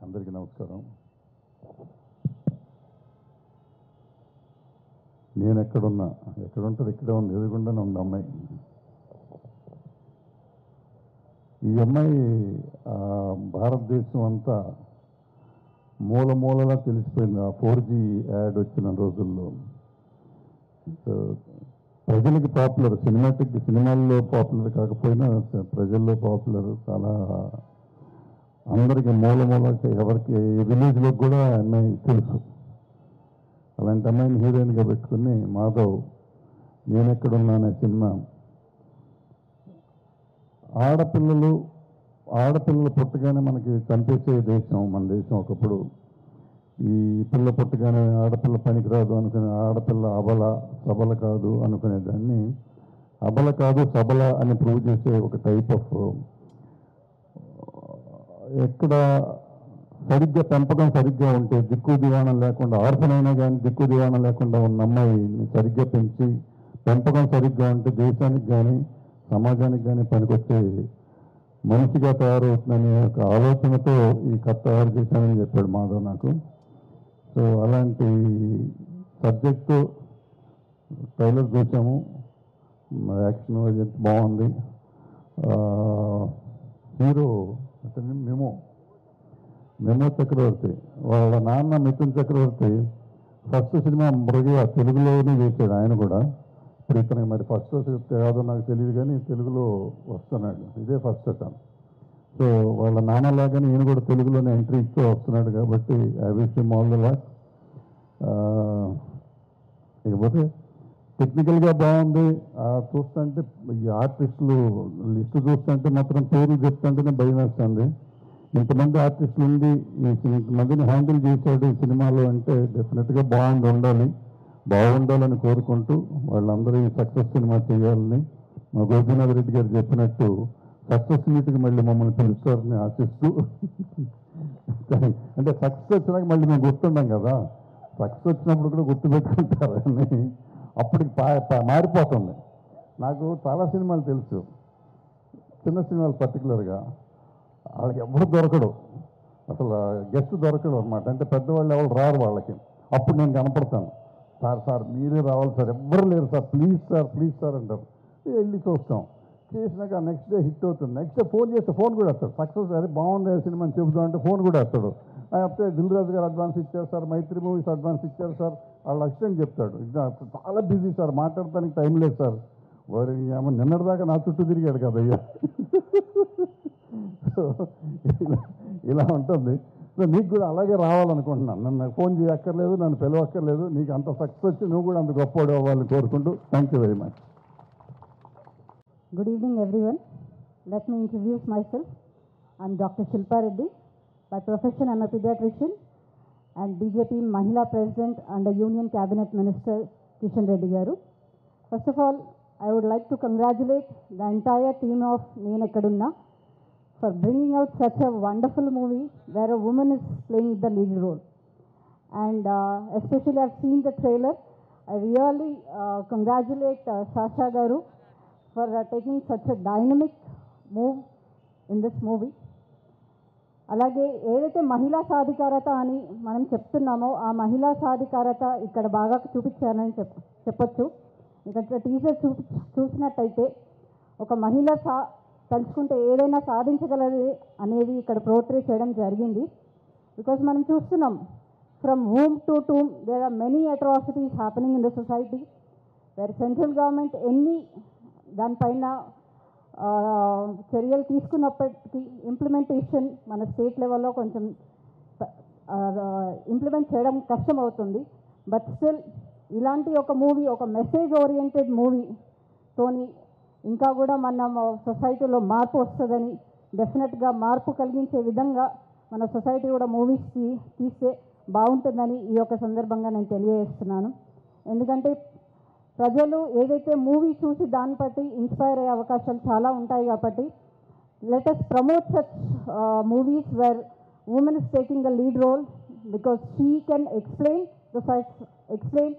అందరికీ నమస్కారం. నేను ఎక్కడుంటుంది ఇక్కడే ఉంది, ఎదురుగుండానే ఉంది అమ్మాయి. ఈ అమ్మాయి భారతదేశం అంతా మూలలా తెలిసిపోయింది. ఆ 4G యాడ్ వచ్చిన రోజుల్లో ప్రజలకి పాపులర్, సినిమాల్లో పాపులర్ కాకపోయినా ప్రజల్లో పాపులర్. చాలా అందరికీ మూలకి ఎవరికి విలేజ్లో కూడా అమ్మాయి తెలుసు. అలాంటి అమ్మాయిని హీరోయిన్గా పెట్టుకుని మాధవ్ నేనెక్కడున్నానే సినిమా. ఆడపిల్లలు పుట్టగానే మనకి చంపేసే దేశం మన దేశం. ఒకప్పుడు ఈ పిల్ల పుట్టగానే ఆడపిల్ల పనికిరాదు అనుకునే, ఆడపిల్ల సబల కాదు అనుకునేదాన్ని అబల కాదు సబల అని ప్రూవ్ చేసే ఒక టైప్ ఆఫ్, ఎక్కడ సరిగ్గా పెంపకం సరిగ్గా ఉంటే దిక్కు దివాణం లేకుండా, ఆర్ఫన్ అయినా కానీ దిక్కు దివాణం లేకుండా ఉన్న అమ్మాయిని సరిగ్గా పెంచి పెంపకం సరిగ్గా ఉంటే దేశానికి కానీ సమాజానికి కానీ పనికొచ్చే మనిషిగా తయారవుతుందనే ఒక ఆలోచనతో ఈ కథ తయారు చేశానని చెప్పాడు మాధవ్ నాకు. సో అలాంటి సబ్జెక్టు ట్రైలర్ చూసాము. యాక్షన్ అది ఎంత బాగుంది. హీరో అతని మెమో చక్రవర్తి, వాళ్ళ నాన్న మిథున్ చక్రవర్తి ఫస్ట్ సినిమా మృగయ తెలుగులోనే చేశాడు ఆయన కూడా. ఇప్పుడు ఇతనికి మరి ఫస్ట్ కాదో నాకు తెలియదు కానీ తెలుగులో వస్తున్నాడు, ఇదే ఫస్ట్ అటెంప్ట్. సో వాళ్ళ నాన్నలాగానే ఈయన కూడా తెలుగులోనే ఎంట్రీ ఇస్తూ వస్తున్నాడు కాబట్టి I wish him all the luck. ఇకపోతే టెక్నికల్గా బాగుంది. చూస్తుంటే ఈ ఆర్టిస్టులు లిస్టు చూస్తుంటే మాత్రం పేర్లు చెప్తుంటేనే భయం వేస్తుంది. ఇంతమంది ఆర్టిస్టులు ఉండి ఇంతమందిని హ్యాండిల్ చేశాడు ఈ సినిమాలో అంటే డెఫినెట్గా బాగుండాలని కోరుకుంటూ వాళ్ళందరూ ఈ సక్సెస్ సినిమా చేయాలని మా గోపీనాథ్ రెడ్డి గారు చెప్పినట్టు సక్సెస్ మీట్కి మళ్ళీ మమ్మల్ని పిలుస్తారని ఆశిస్తూ, అంటే సక్సెస్ వచ్చినాక మళ్ళీ మేము గుర్తుండం కదా, సక్సెస్ వచ్చినప్పుడు కూడా గుర్తుపెట్టుకుంటారని అప్పటికి మారిపోతుంది. నాకు చాలా సినిమాలు తెలుసు, చిన్న సినిమాలు పర్టికులర్గా వాళ్ళకి ఎవరు దొరకడు, అసలు గెస్ట్ దొరకడు అనమాట. అంటే పెద్దవాళ్ళు ఎవరు రారు వాళ్ళకి. అప్పుడు నేను కనపడతాను, సార్ మీరే రావాలి సార్, ఎవ్వరు లేరు సార్, ప్లీజ్ సార్ అంటారు. వెళ్ళి చూస్తాం, చేసినాక నెక్స్ట్ డే హిట్ అవుతుంది. నెక్స్ట్ డే ఫోన్ చేస్తే ఫోన్ కూడా వేస్తాడు, సక్సెస్ అది బాగుంది సినిమా అని చెబుతామంటే ఫోన్ కూడా వేస్తాడు. అయితే దిల్ రాజు గారు అడ్వాన్స్ ఇచ్చారు సార్, మైత్రి మూవీస్ అడ్వాన్స్ ఇచ్చారు సార్, వాళ్ళ అసిస్టెంట్ చెప్తాడు చాలా బిజీ సార్, మాట్లాడటానికి టైం లేదు సార్. వారి నిన్నటిదాకా నా చుట్టూ తిరిగాడు కదయ్యా. సో ఇలా ఉంటుంది. సో నీకు కూడా అలాగే రావాలనుకుంటున్నాను. నన్ను ఫోన్ చేయక్కర్లేదు, నన్ను పిలవక్కర్లేదు, నీకు అంత సక్సెస్ వచ్చి నువ్వు కూడా అంత గొప్పవాడు అవ్వాలని కోరుకుంటూ thank you very much. Good evening everyone. Let me introduce myself. I'm Dr. Shilpa Reddy. By profession I'm a pediatrician and BJP Mahila President and a Union Cabinet Minister Kishan Reddy Garu. First of all, I would like to congratulate the entire team of Nenu Ekkadunna for bringing out such a wonderful movie where a woman is playing the lead role. And especially I've seen the trailer. I really congratulate Sasha Garu for taking such a dynamic move in this movie. అలాగే ఏదైతే మహిళా సాధికారత అని మనం చెప్తున్నామో ఆ మహిళా సాధికారత ఇక్కడ బాగా చూపించారని చెప్పొచ్చు. ఇక్కడ టీజర్ చూసినట్టయితే ఒక మహిళ తలుచుకుంటే ఏదైనా సాధించగలదు అనేది ఇక్కడ పోర్ట్రే చేయడం జరిగింది. బికాజ్ మనం చూస్తున్నాం from womb to tomb there are many atrocities happening in the society where central government దానిపైన చర్యలు తీసుకున్నప్పటికీ ఇంప్లిమెంటేషన్ మన స్టేట్ లెవెల్లో కొంచెం ఇంప్లిమెంట్ చేయడం కష్టం అవుతుంది. బట్ స్టిల్ ఇలాంటి ఒక మూవీ, ఒక మెసేజ్ ఓరియంటెడ్ మూవీతోని ఇంకా కూడా మన సొసైటీలో మార్పు వస్తుందని, డెఫినెట్గా మార్పు కలిగించే విధంగా మన సొసైటీ కూడా మూవీస్ తీస్తే బాగుంటుందని ఈ యొక్క సందర్భంగా నేను తెలియజేస్తున్నాను. ఎందుకంటే ప్రజలు ఏదైతే మూవీ చూసి దాన్ని బట్టి ఇన్స్పైర్ అయ్యే అవకాశాలు చాలా ఉంటాయి కాబట్టి let us promote such movies where woman is taking the lead role because she can explain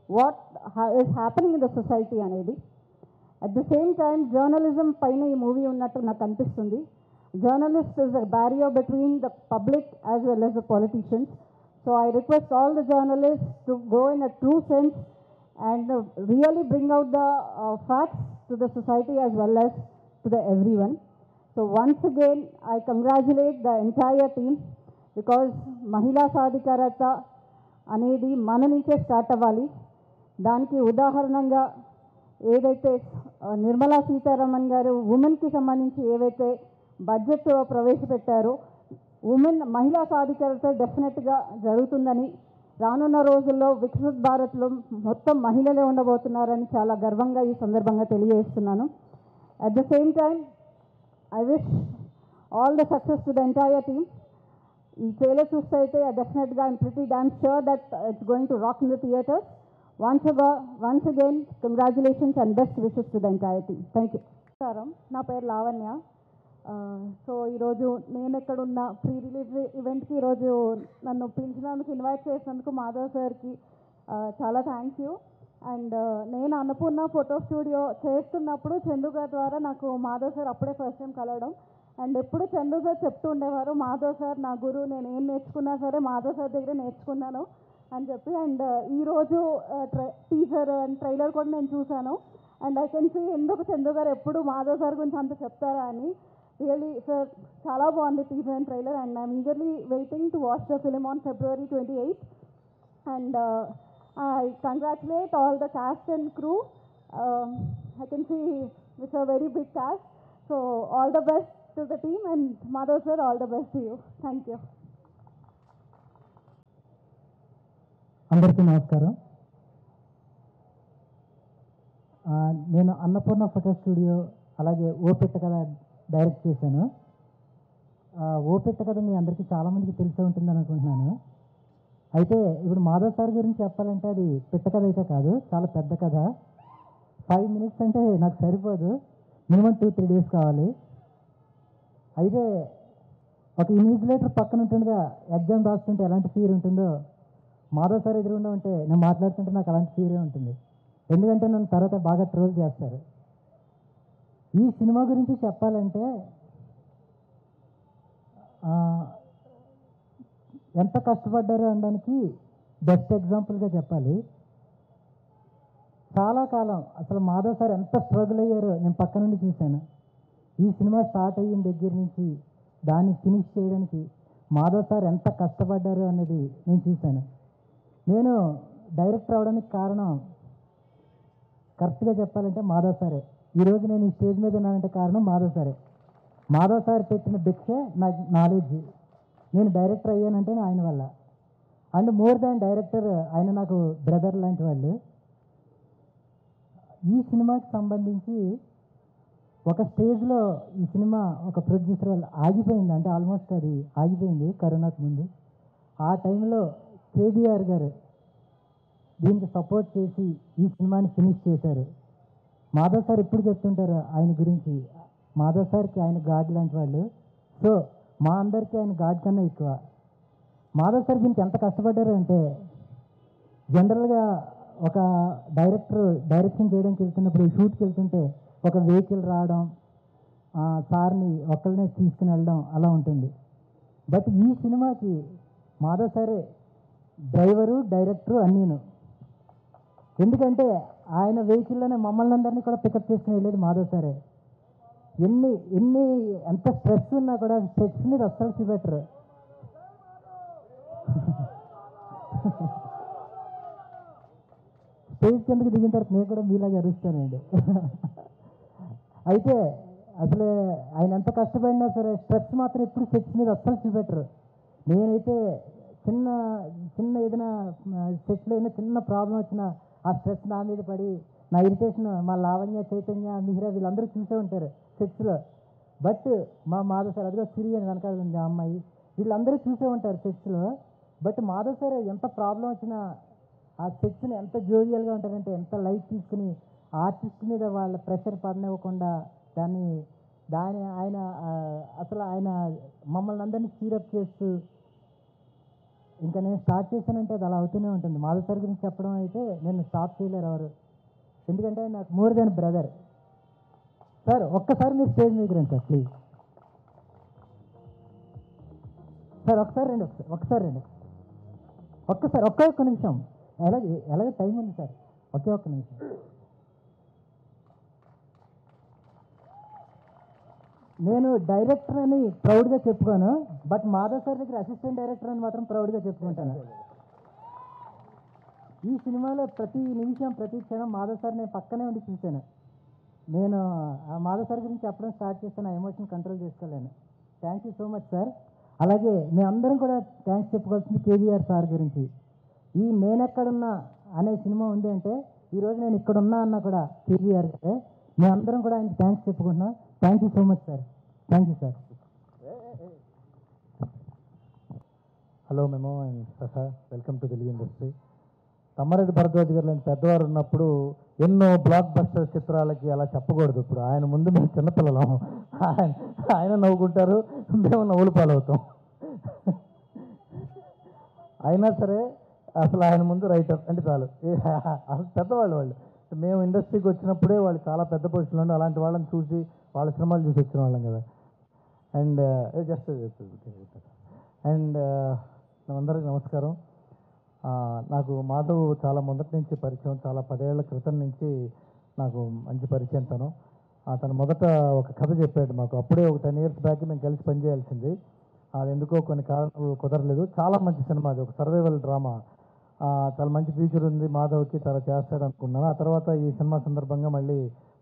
what is happening in the society అనేది. At the same time journalism పైన ఈ మూవీ ఉన్నట్టు నాకు అనిపిస్తుంది. journalist is a barrier between the public as well as the politicians. So I request all the journalists to go in a true sense and really bring out the facts to the society as well as to the everyone. So once again, I congratulate the entire team because Mahila Sadhikarata అనేది మన నుంచే start అవ్వాలి. దానికి ఉదాహరణంగా ఏదైతే నిర్మలా సీతారామన్ గారు ఉమెన్కి సంబంధించి ఏవైతే బడ్జెట్ ప్రవేశపెట్టారో మహిళా సాధికారత డెఫినెట్గా జరుగుతుందని, రానున్న రోజుల్లో వికసిత్ భారత్లో మొత్తం మహిళలే ఉండబోతున్నారని చాలా గర్వంగా ఈ సందర్భంగా తెలియజేస్తున్నాను. At the same time I wish all the success to the entire team. ఈ ట్రైలర్ చూస్తే అయితే డెఫినెట్గా I'm pretty dam sure that it's going to rock in the theatres. Once again congratulations and best wishes to the entire team. Thank you. నా పేరు Lavanya. So ఈరోజు నేను ఎక్కడున్న pre release ఈవెంట్కి ఈరోజు నన్ను పిలిచినందుకు, ఇన్వైట్ చేసినందుకు మాధవ్ సార్కి చాలా థ్యాంక్ యూ. అండ్ నేను అన్నపూర్ణ ఫోటో స్టూడియో చేస్తున్నప్పుడు చందు గారి ద్వారా నాకు మాధవ్ సార్ అప్పుడే ఫస్ట్ టైం కలవడం. అండ్ ఎప్పుడు చందు సార్ చెప్తూ ఉండేవారు, మాధవ్ సార్ నా గురువు, నేను ఏం నేర్చుకున్నా సరే మాధవ్ సార్ దగ్గర నేర్చుకున్నాను అని చెప్పి. అండ్ ఈరోజు టీజర్ అండ్ ట్రైలర్ కూడా నేను చూశాను. అండ్ ఐ కెన్ సీ ఎందుకు చందు గారు ఎప్పుడు మాధవ్ సార్ గురించి అంత చెప్తారా అని. రియలీ సార్ చాలా బాగుంది teaser and trailer. And I'm eagerly waiting to watch the film on February 28th. And I congratulate all the cast and crew. I can see it's a very big cast. So all the best to the team, and Madhav sir, all the best to you. Thank you. అందరికీ నమస్కారం. నేను Annapurna photo studio అలాగే ఓపెట్ట కథ direct చేశాను. ఓపెట్ట కథ మీ అందరికీ చాలామందికి తెలిసే ఉంటుందని అనుకుంటున్నాను. అయితే ఇప్పుడు మాధవ్ సార్ గురించి చెప్పాలంటే అది పిట్ట కథ అయితే కాదు, చాలా పెద్ద కథ. 5 minutes అంటే నాకు సరిపోదు, మినిమం 2-3 days కావాలి. అయితే ఒక ఇన్విజిలేటర్ పక్కన ఉంటుండగా ఎగ్జామ్ రాస్తుంటే ఎలాంటి ఫీర్ ఉంటుందో మాధవ్ సార్ ఎదురుగుండా ఉంటే నేను మాట్లాడుతుంటే నాకు అలాంటి ఫీరే ఉంటుంది. ఎందుకంటే నన్ను తర్వాత బాగా ట్రోల్ చేస్తారు. ఈ సినిమా గురించి చెప్పాలంటే ఎంత కష్టపడ్డారో అనడానికి బెస్ట్ ఎగ్జాంపుల్గా చెప్పాలి. చాలా కాలం అసలు మాధవ్ సార్ ఎంత స్ట్రగుల్ అయ్యారో నేను పక్క నుండి చూశాను. ఈ సినిమా స్టార్ట్ అయిన దగ్గర నుంచి దాన్ని ఫినిష్ చేయడానికి మాధవ్ సార్ ఎంత కష్టపడ్డారో అనేది నేను చూశాను. నేను డైరెక్టర్ అవడానికి కారణం కరెక్ట్గా చెప్పాలంటే మాధవ్ సారే. ఈరోజు నేను ఈ స్టేజ్ మీద ఉన్నానంటే కారణం మాధవ్ సారే. మాధవ్ సార్ పెట్టిన భిక్షే నాకు నాలెడ్జ్. నేను డైరెక్టర్ అయ్యానంటే ఆయన వల్ల. అండ్ మోర్ దాన్ డైరెక్టర్, ఆయన నాకు బ్రదర్ లాంటి వాళ్ళు. ఈ సినిమాకి సంబంధించి ఒక స్టేజ్లో ఈ సినిమా ఒక ప్రొడ్యూసర్ వాళ్ళు ఆగిపోయింది, అంటే ఆల్మోస్ట్ అది ఆగిపోయింది కరోనాకు ముందు. ఆ టైంలో కేబీఆర్ గారు దీనికి సపోర్ట్ చేసి ఈ సినిమాని ఫినిష్ చేశారు. మాధవ్ సార్ ఎప్పుడు చెప్తుంటారు ఆయన గురించి, మాధవ్ సార్కి ఆయన గాడ్ లాంటి వాళ్ళు. సో మా అందరికీ ఆయన గాడ్ కన్నా ఎక్కువ. మాధవ్ సార్ దీనికి ఎంత కష్టపడ్డారు అంటే, జనరల్గా ఒక డైరెక్టర్ డైరెక్షన్ చేయడానికి వెళ్తున్నప్పుడు షూట్కి వెళ్తుంటే ఒక వెహికల్ రావడం, సార్ని ఒక్కరినే తీసుకుని వెళ్ళడం అలా ఉంటుంది. బట్ ఈ సినిమాకి మాధవ్ సారే డ్రైవరు, డైరెక్టరు అన్నీను. ఎందుకంటే ఆయన వెహికల్లోనే మమ్మల్ని అందరినీ కూడా పికప్ చేసుకుని వెళ్ళేది మాధవ్ సారే. ఎంత స్ట్రెస్ ఉన్నా కూడా స్ట్రెస్ మీద అస్సలు చూపెట్టరు. స్టేజ్ కిందకి దిగిన తర్వాత నేను కూడా మీలాగా అరుస్తానండి. అయితే అసలు ఆయన ఎంత కష్టపడినా సరే స్ట్రెస్ మాత్రం ఎప్పుడు స్ట్రెస్ మీద అస్సలు చూపెట్టరు. నేనైతే చిన్న ఏదైనా స్ట్రెస్లో ఏదైనా చిన్న ప్రాబ్లం వచ్చినా ఆ స్ట్రెస్ నా మీద పడి నా ఇరిటేషన్ మా లావణ్య, చైతన్య, మిహిరా వీళ్ళందరూ చూసే ఉంటారు సెట్స్లో. బట్ మా మాధవ్ సార్, అదిగో సిరి అని వెనకాల ఉంది ఆ అమ్మాయి, వీళ్ళందరూ చూసే ఉంటారు సెట్స్లో. బట్ మాధవ్ సార్ ఎంత ప్రాబ్లం వచ్చినా ఆ సెట్స్ని ఎంత జోవియల్గా ఉంటారంటే, ఎంత లైట్ తీసుకుని ఆర్టిస్ట్ మీద వాళ్ళ ప్రెషర్ పడనివ్వకుండా దాన్ని ఆయన అసలు ఆయన మమ్మల్ని అందరినీ స్టీరప్ చేస్తూ, ఇంకా నేను స్టార్ట్ చేశానంటే అది అలా అవుతూనే ఉంటుంది. మాధవ్ సార్ గురించి చెప్పడం అయితే నేను స్టాప్ చేయలేరు ఎవరు, ఎందుకంటే నాకు మోర్ దెన్ బ్రదర్. సార్ ఒక్కసారి మీరు స్టేజ్ మీద రండి సార్ ప్లీజ్. సార్ ఒకసారి రండి ఒక్క నిమిషం. ఎలాగే టైం ఉంది సార్, ఒక్క నిమిషం. నేను డైరెక్టర్ అని ప్రౌడ్గా చెప్పుకోను, బట్ మాధవ్ సార్ దగ్గర అసిస్టెంట్ డైరెక్టర్ అని మాత్రం ప్రౌడ్గా చెప్పుకుంటాను. ఈ సినిమాలో ప్రతి నిమిషం ప్రతి క్షణం మాధవ్ సార్ నేను పక్కనే ఉండి చూశాను. నేను ఆ మాధవ్ సార్ గురించి చెప్పడం స్టార్ట్ చేస్తాను, ఆ ఎమోషన్ కంట్రోల్ చేసుకోలేను. Thank you so much sir. అలాగే మేమందరం కూడా థ్యాంక్స్ చెప్పుకోవాల్సింది కేవీఆర్ సార్ గురించి. ఈ నేనెక్కడున్నా అనే సినిమా ఉంది అంటే ఈరోజు నేను ఇక్కడున్నా అన్నా కూడా కేవీఆర్ గారే. మేమందరం కూడా ఆయనకి థ్యాంక్స్ చెప్పుకుంటున్నాం. Thank you so much sir. Thank you sir. Hello మేము welcome to Telugu industry. Tammareddy Bharadwaj garu నేను పెద్దవారు ఉన్నప్పుడు ఎన్నో బ్లాక్ బస్టర్ చిత్రాలకి అలా చెప్పకూడదు. ఇప్పుడు ఆయన ముందు మేము చిన్నపిల్లలం, ఆయన నవ్వుకుంటారు, మేము నవ్వులు పాలవుతాం. అయినా సరే అసలు ఆయన ముందు రైటర్ అంటే చాలు, అసలు పెద్దవాళ్ళు వాళ్ళు. మేము ఇండస్ట్రీకి వచ్చినప్పుడే వాళ్ళు చాలా పెద్ద పొజిషన్లో ఉండి అలాంటి వాళ్ళని చూసి వాళ్ళ సినిమాలు చూసి వచ్చిన వాళ్ళం కదా. అండ్ అందరికీ నమస్కారం. నాకు మాధవ్ చాలా మొదటి నుంచి పరిచయం, చాలా 10 ఏళ్ల క్రితం నుంచి నాకు మంచి పరిచయం. తను మొదట ఒక కథ చెప్పాడు మాకు, అప్పుడే ఒక 10 years బ్యాక్ మేము కలిసి పనిచేయాల్సింది. అది ఎందుకో కొన్ని కారణాలు కుదరలేదు. చాలా మంచి సినిమా, అది ఒక సర్వైవల్ డ్రామా. చాలా మంచి ఫ్యూచర్ ఉంది మాధవ్కి, చాలా చేస్తాడు అనుకున్నాను. ఆ తర్వాత ఈ సినిమా సందర్భంగా మళ్ళీ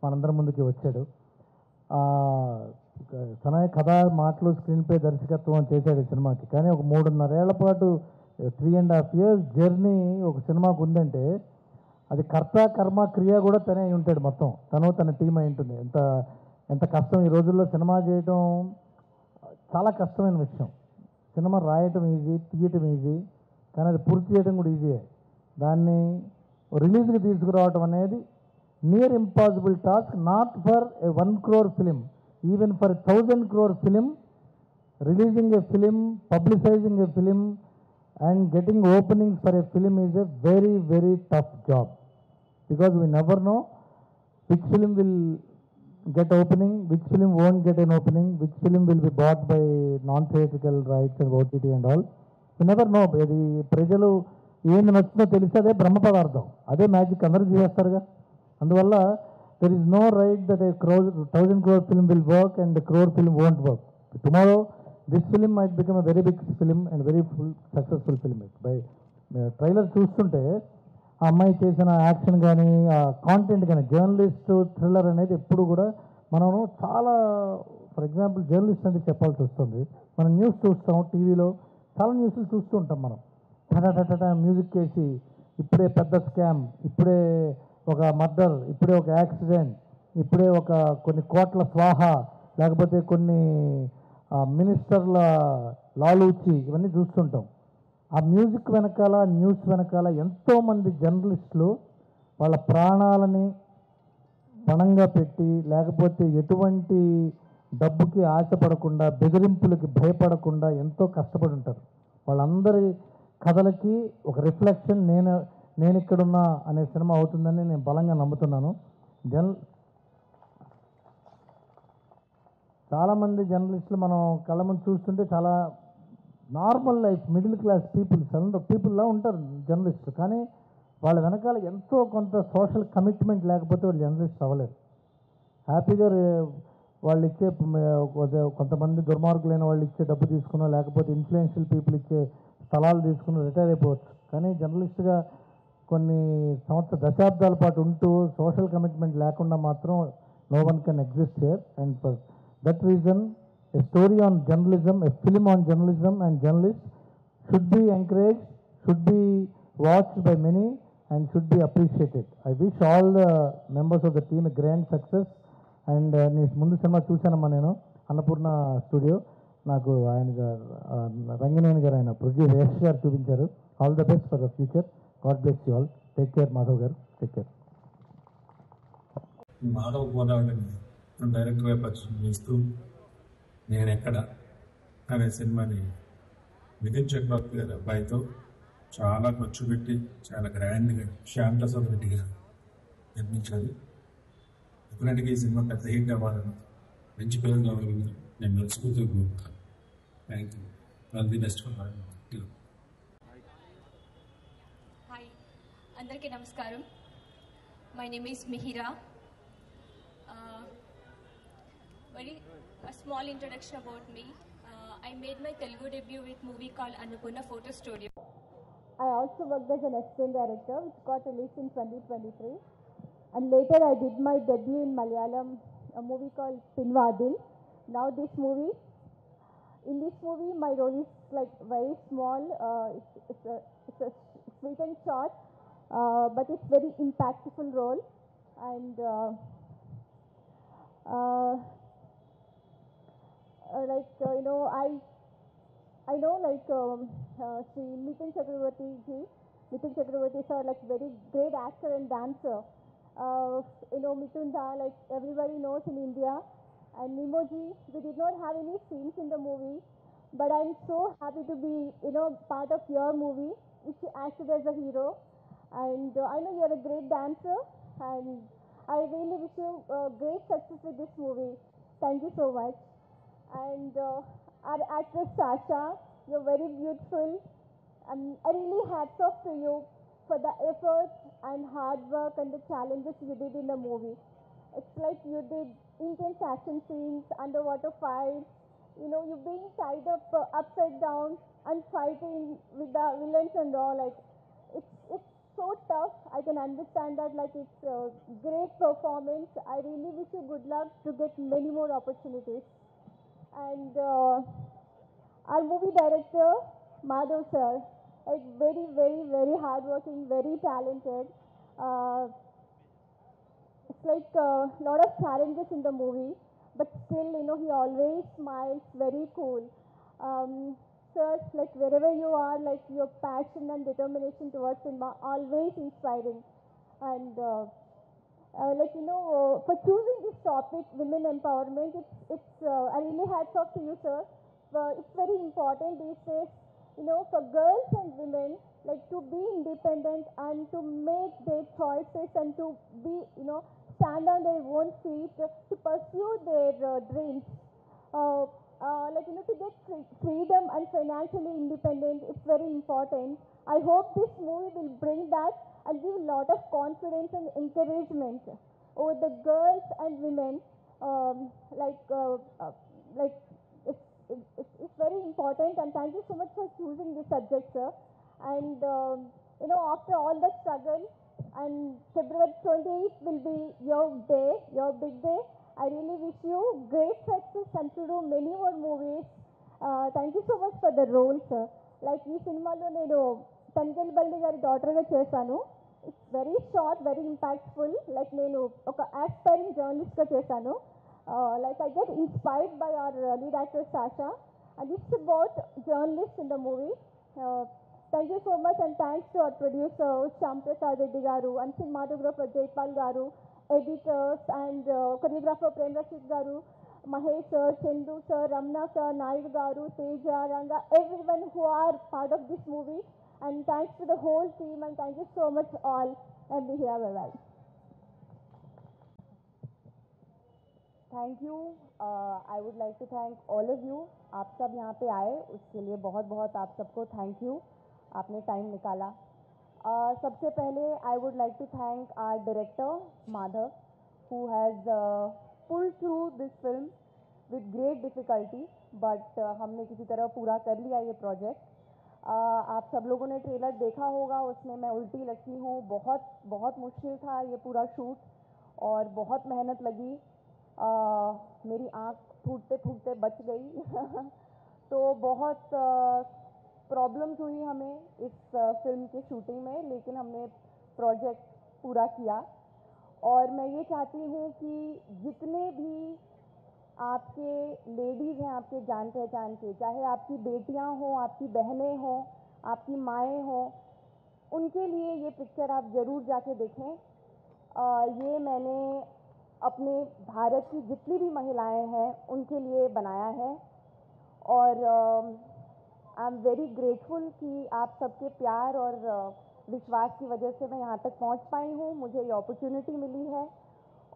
మనందరి ముందుకి వచ్చాడు. తన కథ, మాటలు, స్క్రీన్ ప్లే, దర్శకత్వం చేశాడు ఈ సినిమాకి. కానీ ఒక 3.5 ఏళ్ల పాటు 3.5 years జర్నీ ఒక సినిమాకు ఉందంటే అది కర్త కర్మ క్రియ కూడా తనే అయి ఉంటాడు. మొత్తం తన టీం అయి ఉంటుంది. ఎంత కష్టం ఈ రోజుల్లో సినిమా చేయడం, చాలా కష్టమైన విషయం. సినిమా రాయటం ఈజీ, తీయటం ఈజీ, కానీ అది పూర్తి చేయడం కూడా ఈజీయే. దాన్ని రిలీజ్కి తీసుకురావటం అనేది near impossible task. Not for a 1 crore film, even for 1000 crore film. Releasing A film, publicising A film and getting openings for a film is a very, very tough job, because we never know which film will get opening, which film won't get an opening, which film will be bought by non-theatrical rights and OTT and all. We never know. అది ప్రజలు ఏంది నచ్చుతుందో తెలిస్తే అదే బ్రహ్మ పదార్థం, అదే magic, అందరూ చేస్తారుగా. అందువల్ల there is no right that a 1000 crore film will work and a crore film won't work. Tomorrow this film might become a very big film and very successful film. By trailer చూస్తుంటే ఆ అమ్మాయి చేసిన action కానీ, ఆ content కానీ, journalist thriller అనేది ఎప్పుడు కూడా మనము చాలా, ఫర్ ఎగ్జాంపుల్ జర్నలిస్ట్ అంటే చెప్పాల్సి వస్తుంది. మనం న్యూస్ చూస్తాం, టీవీలో చాలా న్యూస్లు చూస్తూ ఉంటాం. మనం టటా మ్యూజిక్ వేసి, ఇప్పుడే పెద్ద స్కామ్, ఇప్పుడే ఒక మర్డర్, ఇప్పుడే ఒక యాక్సిడెంట్, ఇప్పుడే కొన్ని కోట్ల స్వాహ, లేకపోతే కొన్ని మినిస్టర్ల లాలూచి, ఇవన్నీ చూస్తుంటాం. ఆ మ్యూజిక్ వెనకాల, న్యూస్ వెనకాల ఎంతోమంది జర్నలిస్టులు వాళ్ళ ప్రాణాలని పణంగా పెట్టి, లేకపోతే ఎటువంటి డబ్బుకి ఆశపడకుండా, బెదిరింపులకి భయపడకుండా ఎంతో కష్టపడి ఉంటారు. వాళ్ళందరి కథలకి ఒక రిఫ్లెక్షన్ నేను ఇక్కడున్నా అనే సినిమా అవుతుందని నేను బలంగా నమ్ముతున్నాను. చాలామంది జర్నలిస్టులు మనం కళ్ళ ముందు చూస్తుంటే చాలా నార్మల్ లైఫ్, మిడిల్ క్లాస్ పీపుల్లా ఉంటారు జర్నలిస్టులు. కానీ వాళ్ళ వెనకాల ఎంతో కొంత సోషల్ కమిట్మెంట్ లేకపోతే వాళ్ళు జర్నలిస్ట్ అవ్వలేరు. హ్యాపీగా వాళ్ళు ఇచ్చే కొంతమంది దుర్మార్గులైన వాళ్ళు ఇచ్చే డబ్బు తీసుకున్నా, లేకపోతే ఇన్ఫ్లుయెన్షియల్ పీపుల్ ఇచ్చే స్థలాలు తీసుకుని రిటైర్ అయిపోవచ్చు. కానీ జర్నలిస్ట్గా కొన్ని దశాబ్దాల పాటు ఉంటూ సోషల్ కమిట్మెంట్ లేకుండా మాత్రం no one can exist here. And for that reason a story on journalism, a film on journalism and journalists should be encouraged, should be watched by many and should be appreciated. I wish all the members of the team a grand success. And నేను ముందు cinema చూశానమ్మా, నేను Annapurna studio, నాకు ఆయన రంగినేని గారు, ఆయన producer Yash గారు చూపించారు. All the best for the future. God bless you all. Take care Madhav గారు, టేక్ కేర్. మాధవ్ పోరాటం డైరెక్టర్గా పరిచయం చేస్తూ నేను ఎక్కడ అనే సినిమాని మిథున్ చక్రవర్తి గారి అబ్బాయితో చాలా ఖర్చు పెట్టి చాలా గ్రాండ్గా శ్యామ్ ప్రసాద్ రెడ్డిగా నిర్మించాలి. ఎప్పుడంటే ఈ సినిమా పెద్ద హిట్ అవ్వాలని, మంచి పేరు కావాలని నేను మెచ్చుకుంటూ కోరుతాను. Thank you. All the best for you. Hi, అందరికీ నమస్కారం. My name is Mihira. Very a small introduction about me. I made my Telugu debut with movie called Annapurna Photo Studio. I also worked as an assistant director, which got released in 2023. And later I did my debut in Malayalam, a movie called Pinvadil. Now in this movie, my role is like very small. It's a sweet and short, but it's very impactful role. And I know Sri Mithun Chakravarti sir, like very great actor and dancer. Mithun da, like everybody knows in India. And Nimoji, we did not have any scenes in the movie, but I'm so happy to be, part of your movie, which you acted as a hero. And I know you're a great dancer, and I really wish you great success with this movie. Thank you so much. And our actress Sasha, you're very beautiful. I really hats off to you for the effort and hard work and the challenges you did in the movie. It's like you did intense action scenes, underwater fights, you being tied up upside down and fighting with the villains and all. Like it's so tough. I can understand that. Like it's a great performance. I really wish you good luck to get many more opportunities. And our movie director, Madhav sir, like very, very, very hardworking, very talented. It's like a lot of challenges in the movie, but still, he always smiles, very cool. Sir, like wherever you are, like your passion and determination towards cinema, always inspiring. And for choosing this topic, women empowerment, I really hats off to you, sir. It's very important these days, for girls and women, like to be independent and to make their choices and to be, stand on their own feet, to pursue their dreams. To get freedom and financially independent, it's very important. I hope this movie will bring that and give a lot of confidence and encouragement over the girls and women. It's very important, and thank you so much for choosing this subject, sir. And after all the struggle, and February 28th will be your day, your big day. I really wish you great success and to do many more movies. Thank you so much for the role, sir. Like ఈ సినిమాలో నేను తనికెల్ బల్లి గారి డాటర్గా చేశాను. It's very short, very impactful. Like నేను ఒక aspiring జర్నలిస్ట్గా చేశాను. Like I get inspired by our lead actress Sasha, and it's about journalists in the movie. Thank you so much, and thanks to our producer Shyam Prasad Reddy garu, and cinematographer Jaypal garu, editors and choreographer Prem Rashid garu, Mahesh sir, Chendu sir, Ramna sir, Naidu garu, Teja, Ranga, everyone who are part of this movie. And thanks to the whole team, and thank you so much all, and be here. Bye-bye. Thank you. I would like to thank all of you. आप सब यहाँ पे आए उसके लिए बहुत बहुत आप सबको थैंक यू. आपने टाइम निकाला. सबसे पहले I would like to thank our director Madhav, who has pulled through this film with great difficulty, but हमने किसी तरह पूरा कर लिया ये प्रोजेक्ट. आप सब लोगों ने ट्रेलर देखा होगा, उसमें मैं उल्टी लगी हूँ. बहुत बहुत मुश्किल था ये पूरा शूट और बहुत मेहनत लगी. मेरी आँख फूटते फूटते बच गई. तो बहुत प्रॉब्लम्स हुई हमें इस फिल्म के शूटिंग में, लेकिन हमने प्रोजेक्ट पूरा किया. और मैं ये चाहती हूँ कि जितने भी आपके लेडीज़ हैं, आपके जान पहचान के, चाहे आपकी बेटियाँ हों, आपकी बहनें हों, आपकी माएँ हों, उनके लिए ये पिक्चर आप ज़रूर जाके देखें. ये मैंने अपने भारत की जितनी भी महिलाएं हैं उनके लिए बनाया है. और आई एम वेरी ग्रेटफुल कि आप सबके प्यार और विश्वास की वजह से मैं यहाँ तक पहुँच पाई हूँ. मुझे ये अपॉर्चुनिटी मिली है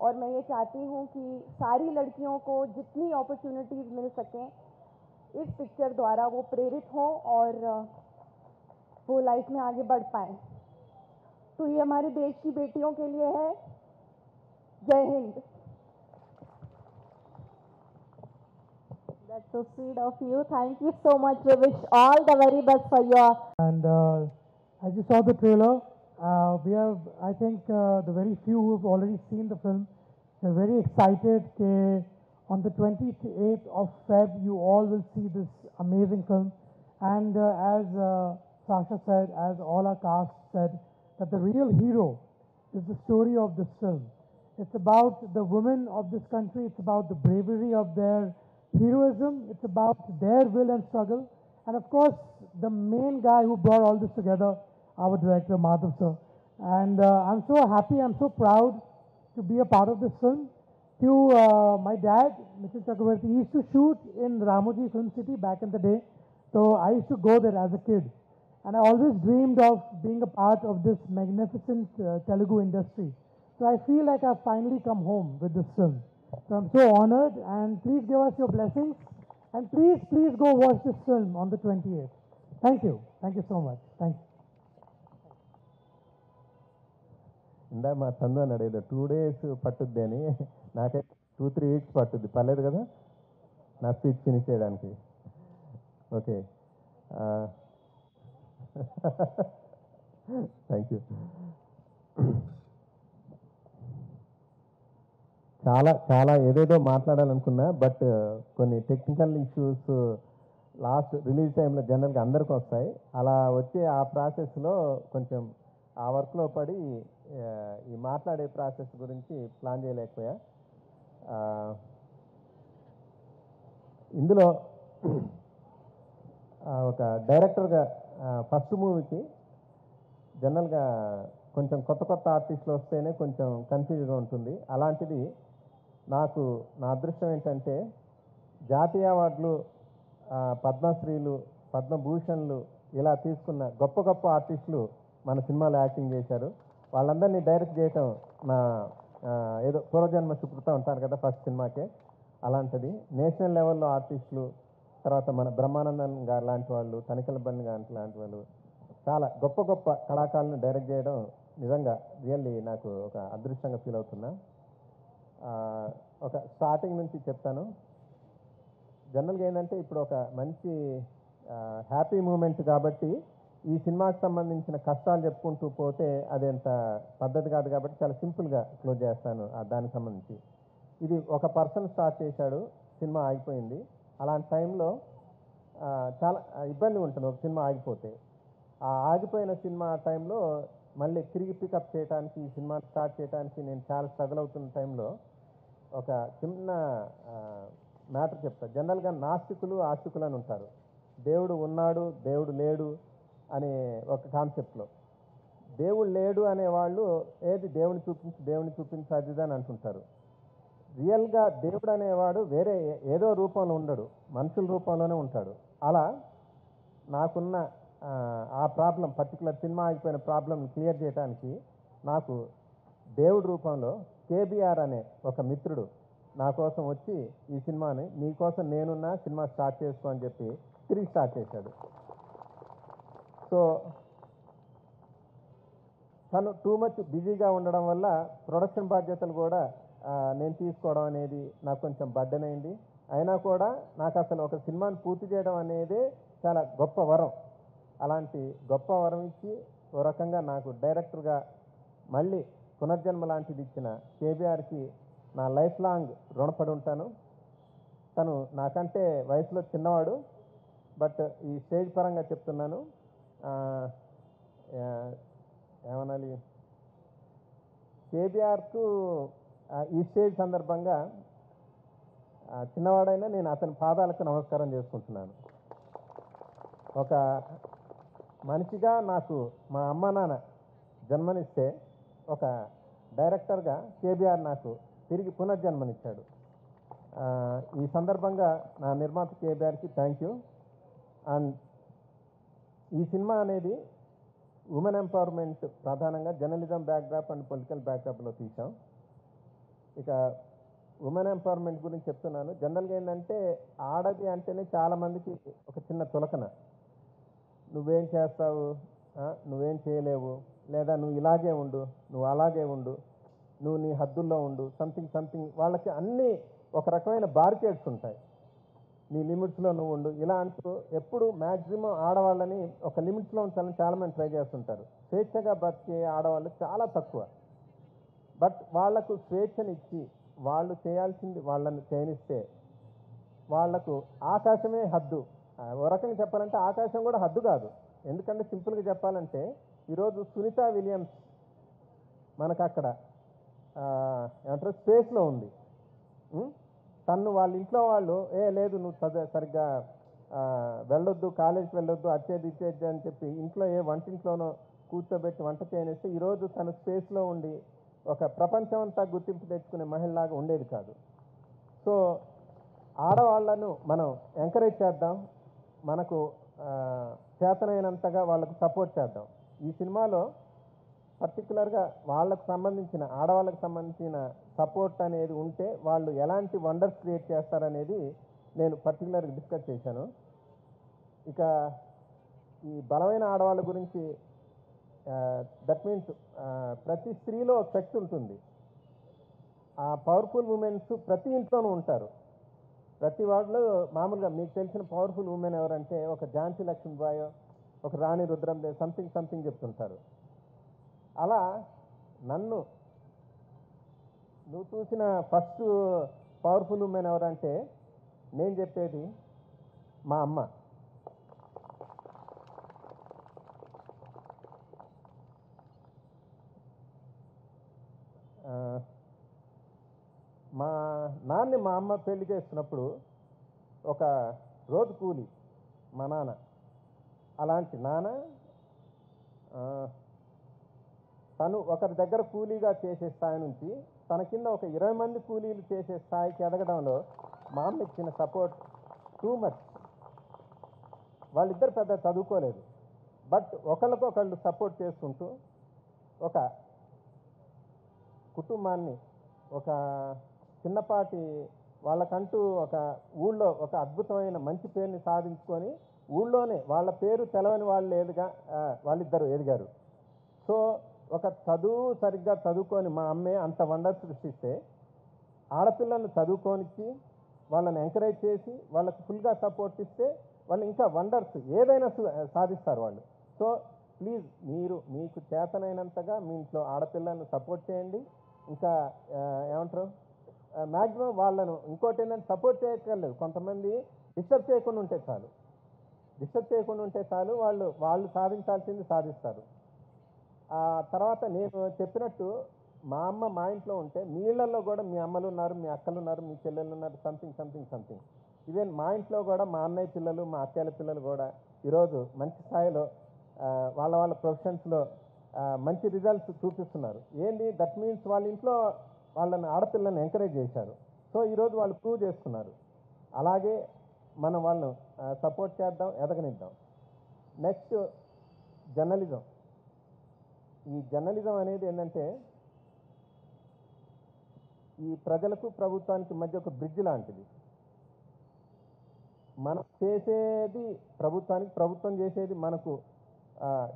और मैं ये चाहती हूँ कि सारी लड़कियों को जितनी अपॉर्चुनिटीज़ मिल सकें इस पिक्चर द्वारा वो प्रेरित हों और वो लाइफ में आगे बढ़ पाएं। तो ये हमारे देश की बेटियों के लिए है। जय Hind. That's so sweet of you. Thank you so much. We wish all the very best for your. And as you saw the trailer, we have, I think, the very few who have already seen the film, they're very excited. On the 28th of Feb, you all will see this amazing film. And as Sasha said, as all our cast said, that the real hero is the story of this film. It's about the women of this country. It's about the bravery of their heroism. It's about their will and struggle. And of course, the main guy who brought all this together, our director, Madhav sir. And I'm so happy, I'm so proud to be a part of this film. To my dad, Mr. Chakravarti, he used to shoot in Ramoji Film City back in the day. So I used to go there as a kid. And I always dreamed of being a part of this magnificent Telugu industry. So I feel like I've finally come home with this film. So I'm so honored, and please give us your blessings. And please, please go watch this film on the 28th. Thank you. Thank you so much. Thank you. ఇందా మా చందు అన్నాడు ఏదో 2 days పట్టుద్ది అని, నాకైతే 2-3 weeks పట్టుద్ది. పర్లేదు కదా నా స్పీచ్ ఫినిష్ చేయడానికి? Okay, thank you. చాలా ఏదేదో మాట్లాడాలనుకున్నా, బట్ కొన్ని టెక్నికల్ ఇష్యూస్ లాస్ట్ రిలీజ్ టైంలో జనరల్గా అందరికీ వస్తాయి. అలా వచ్చే ఆ ప్రాసెస్లో కొంచెం ఆ వర్క్లో పడి ఈ మాట్లాడే ప్రాసెస్ గురించి ప్లాన్ చేయలేకపోయా. ఇందులో ఒక డైరెక్టర్గా ఫస్ట్ మూవీకి జనరల్గా కొంచెం కొత్త ఆర్టిస్టులు వస్తేనే కొంచెం కన్ఫ్యూజ్గా ఉంటుంది. అలాంటిది నాకు నా అదృష్టం ఏంటంటే జాతీయ అవార్డులు, పద్మశ్రీలు, పద్మభూషణ్లు ఇలా తీసుకున్న గొప్ప ఆర్టిస్టులు మన సినిమాలో యాక్టింగ్ చేశారు. వాళ్ళందరినీ డైరెక్ట్ చేయటం నా ఏదో పూర్వజన్మ సుకృతం ఉంటారు కదా ఫస్ట్ సినిమాకే. అలాంటిది నేషనల్ లెవెల్లో ఆర్టిస్టులు, తర్వాత మన బ్రహ్మానందన్ గారు లాంటి వాళ్ళు, తనికెల బండి గారు లాంటి వాళ్ళు, చాలా గొప్ప కళాకారులను డైరెక్ట్ చేయడం నిజంగా రియల్లీ నాకు ఒక అదృష్టంగా ఫీల్ అవుతున్నా. ఒక స్టార్టింగ్ నుంచి చెప్తాను. జనరల్గా ఏంటంటే ఇప్పుడు ఒక మంచి హ్యాపీ మూమెంట్ కాబట్టి ఈ సినిమాకి సంబంధించిన కష్టాలు చెప్పుకుంటూ పోతే అది ఎంత పద్ధతి కాదు కాబట్టి చాలా సింపుల్గా క్లోజ్ చేస్తాను. దానికి సంబంధించి ఇది ఒక పర్సన్ స్టార్ట్ చేశాడు, సినిమా ఆగిపోయింది. అలాంటి టైంలో చాలా ఇబ్బంది ఉంటుంది ఒక సినిమా ఆగిపోతే. ఆ ఆగిపోయిన సినిమా టైంలో మళ్ళీ తిరిగి పికప్ చేయడానికి, ఈ సినిమా స్టార్ట్ చేయడానికి నేను చాలా స్ట్రగుల్ అవుతున్న టైంలో ఒక చిన్న మ్యాటర్ చెప్తా. జనరల్గా నాస్తికులు ఆస్తికులు అని ఉంటారు. దేవుడు ఉన్నాడు, దేవుడు లేడు అనే ఒక కాన్సెప్ట్లో. దేవుడు లేడు అనేవాళ్ళు ఏది దేవుని చూపించి అదిదని అంటుంటారు. రియల్గా దేవుడు అనేవాడు వేరే ఏదో రూపంలో ఉండడు, మనుషుల రూపంలోనే ఉంటాడు. అలా నాకున్న ఆ ప్రాబ్లం, పర్టికులర్ సినిమా ఆగిపోయిన ప్రాబ్లంని క్లియర్ చేయడానికి నాకు దేవుడి రూపంలో కేబీఆర్ అనే ఒక మిత్రుడు నా కోసం వచ్చి ఈ సినిమాని నీకోసం నేనున్నా, సినిమా స్టార్ట్ చేసుకో అని చెప్పి తిరిగి స్టార్ట్ చేశాడు. సో తను టూ మచ్ బిజీగా ఉండడం వల్ల ప్రొడక్షన్ బాధ్యతలు కూడా నేను తీసుకోవడం అనేది నాకు కొంచెం బర్డెన్ అయింది. అయినా కూడా నాకు అసలు ఒక సినిమాని పూర్తి చేయడం అనేది చాలా గొప్ప వరం. అలాంటి గొప్ప వరం ఇచ్చి ఓ రకంగా నాకు డైరెక్టర్గా మళ్ళీ పునర్జన్మ లాంటిది ఇచ్చిన కేబీఆర్కి నా లైఫ్ లాంగ్ రుణపడి ఉంటాను. తను నాకంటే వయసులో చిన్నవాడు, బట్ ఈ స్టేజ్ పరంగా చెప్తున్నాను, ఏమనాలి, కేబీఆర్కు ఈ స్టేజ్ సందర్భంగా చిన్నవాడైనా నేను అతని పాదాలకు నమస్కారం చేసుకుంటున్నాను. ఒక మనిషిగా నాకు మా అమ్మ నాన్న జన్మనిస్తే ఒక డైరెక్టర్గా కేబీఆర్ నాకు తిరిగి పునర్జన్మనిచ్చాడు. ఈ సందర్భంగా నా నిర్మాత కేబీఆర్కి థ్యాంక్ యూ. అండ్ ఈ సినిమా అనేది ఉమెన్ ఎంపవర్మెంట్ ప్రధానంగా జర్నలిజం బ్యాక్డ్రాప్ అండ్ పొలిటికల్ బ్యాక్డ్రాప్లో తీసాం. ఇక ఉమెన్ ఎంపవర్మెంట్ గురించి చెప్తున్నాను. జనరల్గా ఏంటంటే ఆడది అంటేనే చాలామందికి ఒక చిన్న తులకన. నువ్వేం చేస్తావు, నువ్వేం చేయలేవు, లేదా నువ్వు ఇలాగే ఉండు, నువ్వు అలాగే ఉండు, నువ్వు నీ హద్దుల్లో ఉండు, సంథింగ్ వాళ్ళకి అన్నీ ఒక రకమైన బారికేడ్స్ ఉంటాయి. నీ లిమిట్స్లో నువ్వు ఉండు ఇలా అంటూ ఎప్పుడు మ్యాక్సిమం ఆడవాళ్ళని ఒక లిమిట్స్లో ఉంచాలని చాలామంది ట్రై చేస్తుంటారు. స్వేచ్ఛగా బతికే ఆడవాళ్ళు చాలా తక్కువ. బట్ వాళ్లకు స్వేచ్ఛనిచ్చి వాళ్ళు చేయాల్సింది వాళ్ళని చేయనిస్తే వాళ్లకు ఆకాశమే హద్దు. ఓ రకంగా చెప్పాలంటే ఆకాశం కూడా హద్దు కాదు. ఎందుకంటే సింపుల్గా చెప్పాలంటే ఈరోజు సునీత విలియమ్స్ మనకు అక్కడ ఏమంటారు స్పేస్లో ఉంది. తను వాళ్ళ ఇంట్లో వాళ్ళు లేదు నువ్వు సరిగ్గా వెళ్ళొద్దు, కాలేజీకి వెళ్ళొద్దు, ఇచ్చేది అని చెప్పి ఇంట్లో వంటింట్లోనో కూర్చోబెట్టి వంట చేయనిస్తే ఈరోజు తను స్పేస్లో ఉండి ఒక ప్రపంచం అంతా గుర్తింపు తెచ్చుకునే మహిళలాగా ఉండేది కాదు. సో ఆడవాళ్లను మనం ఎంకరేజ్ చేద్దాం, మనకు చేతనైనంతగా వాళ్ళకు సపోర్ట్ చేద్దాం. ఈ సినిమాలో పర్టికులర్గా వాళ్ళకు సంబంధించిన ఆడవాళ్ళకు సంబంధించిన సపోర్ట్ అనేది ఉంటే వాళ్ళు ఎలాంటి వండర్స్ క్రియేట్ చేస్తారనేది నేను పర్టికులర్గా డిస్కస్ చేశాను. ఇక ఈ బలమైన ఆడవాళ్ళ గురించి దట్ మీన్స్ ప్రతి స్త్రీలో ఒక శక్తి ఉంటుంది. ఆ పవర్ఫుల్ ఉమెన్స్ ప్రతి ఇంట్లోనూ ఉంటారు. ప్రతి వాళ్ళు మామూలుగా మీకు తెలిసిన పవర్ఫుల్ ఉమెన్ ఎవరంటే ఒక ఝాన్సీ లక్ష్మీబాయ్, ఒక రాణి రుద్రమదేవి సంథింగ్ చెప్తుంటారు. అలా నువ్వు చూసిన ఫస్ట్ పవర్ఫుల్ ఉమెన్ ఎవరంటే నేను చెప్పేది మా అమ్మ. మా నాన్ని మా అమ్మ పెళ్లి చేస్తున్నప్పుడు ఒక రోజు కూలి మా నాన్న. అలాంటి నాన్న తను ఒకరి దగ్గర కూలీగా చేసే స్థాయి నుంచి తన కింద ఒక 20 మంది కూలీలు చేసే స్థాయికి ఎదగడంలో మా అమ్మ ఇచ్చిన సపోర్ట్ టూ మచ్. వాళ్ళిద్దరు పెద్ద చదువుకోలేదు, బట్ ఒకళ్ళకొకళ్ళు సపోర్ట్ చేసుకుంటూ ఒక కుటుంబాన్ని ఒక చిన్నపాటి వాళ్ళకంటూ ఒక ఊళ్ళో ఒక అద్భుతమైన మంచి పేరుని సాధించుకొని ఊళ్ళోనే వాళ్ళ పేరు తెలవని వాళ్ళు వాళ్ళిద్దరు ఎదిగారు. సో ఒక సరిగ్గా చదువుకొని మా అమ్మే అంత వండర్ సృష్టిస్తే ఆడపిల్లలను చదువుకోనిచ్చి వాళ్ళని ఎంకరేజ్ చేసి వాళ్ళకు ఫుల్గా సపోర్ట్ ఇస్తే వాళ్ళు ఇంకా వండర్స్ ఏదైనా సాధిస్తారు వాళ్ళు. సో ప్లీజ్ మీకు చేతనైనంతగా మీ ఇంట్లో ఆడపిల్లలను సపోర్ట్ చేయండి. ఇంకా ఏమంటారు మ్యాక్సిమం వాళ్ళను ఇంకోటి ఏంటంటే సపోర్ట్ చేయక్కర్లేదు, కొంతమంది డిస్టర్బ్ చేయకుండా ఉంటే చాలు వాళ్ళు సాధించాల్సింది సాధిస్తారు. ఆ తర్వాత నేను చెప్పినట్టు మా అమ్మ మా ఇంట్లో ఉంటే మీ ఇళ్లలో కూడా మీ అమ్మలు ఉన్నారు, మీ అక్కలు ఉన్నారు, మీ చెల్లెళ్ళు ఉన్నారు, సంథింగ్ ఈవెన్ మా ఇంట్లో కూడా మా అన్నయ్య పిల్లలు మా అక్కయ్యల పిల్లలు కూడా ఈరోజు మంచి స్థాయిలో వాళ్ళ ప్రొఫెషన్స్లో మంచి రిజల్ట్స్ చూపిస్తున్నారు. ఏంటి దట్ మీన్స్ వాళ్ళ ఇంట్లో వాళ్ళని ఆడపిల్లల్ని ఎంకరేజ్ చేశారు. సో ఈరోజు వాళ్ళు ప్రూవ్ చేసుకున్నారు. అలాగే మనం వాళ్ళను సపోర్ట్ చేద్దాం, ఎదగనిద్దాం. Next journalism. ఈ జర్నలిజం అనేది ఏంటంటే ఈ ప్రజలకు ప్రభుత్వానికి మధ్య ఒక బ్రిడ్జ్ లాంటిది. మనం చేసేది ప్రభుత్వానికి, ప్రభుత్వం చేసేది మనకు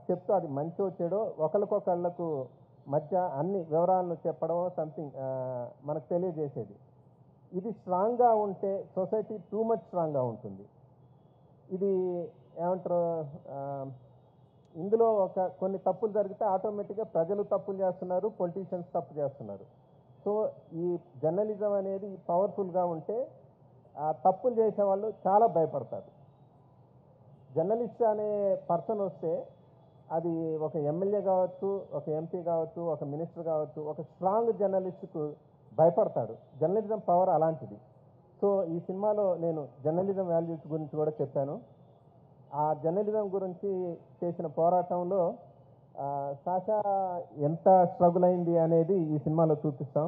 చెప్తూ అది మంచి చెడో ఒకరికొకళ్ళకు మధ్య అన్ని వివరాలను చెప్పడం మనకు తెలియజేసేది. ఇది స్ట్రాంగ్గా ఉంటే సొసైటీ టూ మచ్ స్ట్రాంగ్గా ఉంటుంది. ఇది ఏమంటారు ఇందులో కొన్ని తప్పులు జరిగితే ఆటోమేటిక్గా ప్రజలు తప్పులు చేస్తున్నారు, పొలిటీషియన్స్ తప్పు చేస్తున్నారు. సో ఈ జర్నలిజం అనేది పవర్ఫుల్గా ఉంటే ఆ తప్పులు చేసేవాళ్ళు చాలా భయపడతారు. జర్నలిస్ట్ అనే పర్సన్ వస్తే అది ఒక ఎమ్మెల్యే కావచ్చు, ఒక ఎంపీ కావచ్చు, ఒక మినిస్టర్ కావచ్చు, ఒక స్ట్రాంగ్ జర్నలిస్ట్కు భయపడతాడు. జర్నలిజం పవర్ అలాంటిది. సో ఈ సినిమాలో నేను జర్నలిజం వాల్యూస్ గురించి కూడా చెప్పాను. ఆ జర్నలిజం గురించి చేసిన పోరాటంలో సాషా ఎంత స్ట్రగుల్ అయింది అనేది ఈ సినిమాలో చూపిస్తాం.